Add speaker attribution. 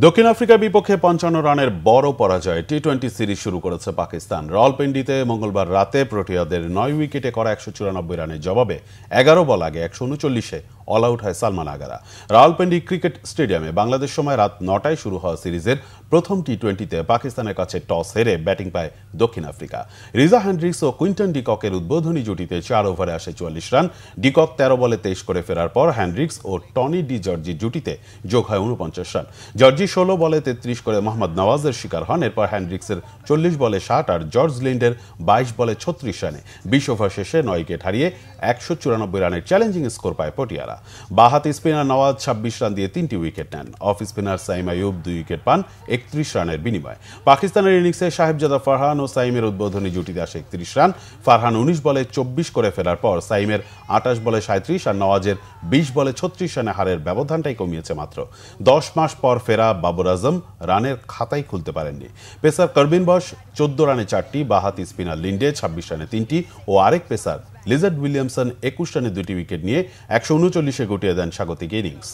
Speaker 1: দক্ষিণ আফ্রিকার বিপক্ষে ৫৫ রানের বড় পরাজয়ে টি-20 সিরিজ শুরু করেছে পাকিস্তান। রাওয়ালপিন্ডিতে মঙ্গলবার রাতে প্রোটিয়াদের ৯ উইকেটে করা ১৯৪ রানের জবাবে ১১ বল আগে ১৩৯-এ অল আউট হয় সালমান আগারা। রাওয়ালপিন্ডি ক্রিকেট স্টেডিয়ামে বাংলাদেশ সময় রাত ৯টায় শুরু হওয়া সিরিজের প্রথম টি-20-তে পাকিস্তানের কাছে টস হেরে ব্যাটিং পায় দক্ষিণ আফ্রিকা। রিজা হেনড্রিক্স ও কুইন্টন ডিককের উদ্বোধনী জুটিতে ৪ ওভারে আসে ৪৪ রান। ডিকক ১৩ বলে ২৩ করে ফেরার পর হেনড্রিক্স ও টনি ডি জর্জির জুটিতে যোগ হয় ৪৯ রান। জর্জি ১৬ বলে ৩৩ করে মোহাম্মদ নওয়াজের শিকার হন। এরপর হেনড্রিক্সের ৪০ বলে ৬০ আর জর্জ লিন্ডের ২২ বলে ৩৬ রানে ২০ ওভার শেষে ৯ উইকেট হারিয়ে ১৯৪ রানের চ্যালেঞ্জিং স্কোর পায় পটিয়ারা। বাঁহাতি স্পিনার নওয়াজ ২৬ রান দিয়ে ৩টি উইকেট নেন। Off spinner Saim Ayub ২ wicket পান ৩১ রানের বিনিময়ে। পাকিস্তানের ইনিংসে সাহেবজাদা ফারহান ও সাইমের উদ্বোধনী জুটিতে আসে ৩১ রান। ফারহান ১৯ বলে ২৪ করে ফেরার পর সাইমের ২৮ বলে ৩৭ আর নওয়াজের ২০ বলে ৩৬ রানে হারের ব্যবধানটাই কমিয়েছে মাত্র। ১০ মাস পর ফেরা বাবর আজম রানের খাতাই খুলতে পারেননি। পেসার কার্বিন বশ ১৪ রানে ৪টি, বাঁহাতি স্পিনার লিন্ডে ২৬ রানে ৩টি ও আরেক পেসার লিজার্ড উইলিয়ামসন ২১ রানে ২টি উইকেট নিয়ে ১৩৯-এ গুটিয়ে দেন স্বাগতিক ইনিংস।